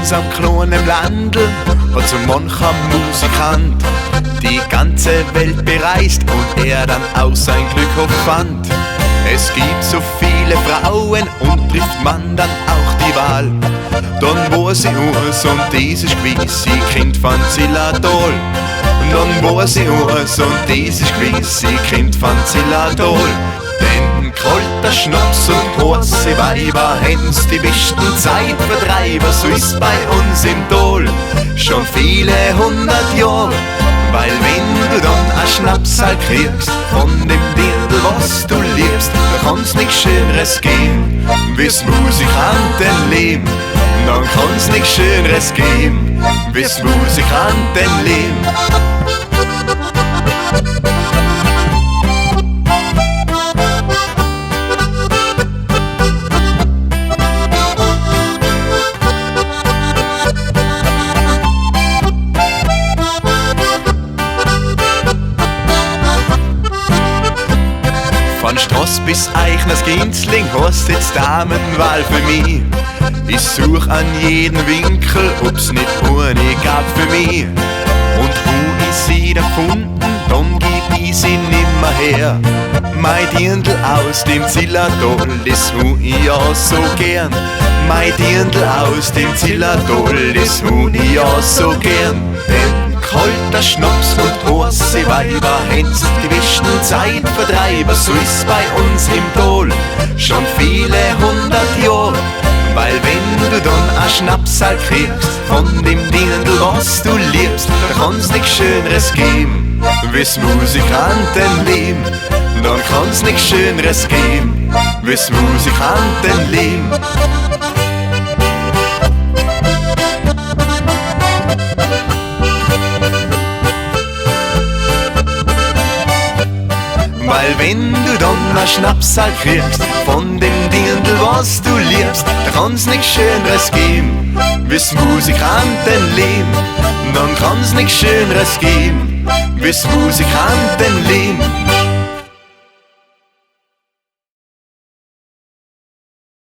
unserem kleinen Ländl hat so mancher Musikant die ganze Welt bereist und er dann auch sein Glück fand. Es gibt so viele Frauen und trifft man dann auch die Wahl. Dann war sie aus und das ist gewiss, sie Kind von Zillertal. Dann war sie aus und das ist gewiss, sie Kind von Zillertal. Denn kalter Schnaps und heiße Weiber henn's die besten Zeitvertreiber, so ist bei uns im Tal schon viele 100 Jahre. Weil wenn du dann ein Schnapsal kriegst von dem Dirndl, was du liebst, da kann's nichts Schöneres geben, wie's Musikantenleben. Dann kann's nichts Schöneres geben, wie's Musikantenleben. Von Strass bis Eichners Ginzling hast jetzt Damenwahl für mich. Ich such an jeden Winkel, ob's nicht eine gab für mich. Und wo ich sie da gefunden, dann gib ich sie nimmer her. Mein Dirndl aus dem Zillertal, das hu ich ja so gern. Mein Dirndl aus dem Zillertal, das hu ich ja so gern. Denn kalter Schnaps und heiße Weiber henn's die besten Zeitvertreiber, so ist bei uns im Tal schon viele 100 Jahre. Weil wenn du dann ein Schnapsal kriegst von dem Dirndl, was du liebst, da kann's nichts Schöneres geben, wie's Musikantenleben. Dann kann's nichts Schöneres geben, wie's Musikantenleben. Weil wenn du dann ein Schnapsal kriegst von dem Dirndl, was du liebst, da kann's nichts Schöneres geben, wie's Musikantenleben. Dann kann's nichts Schöneres geben, wie's Musikantenleben.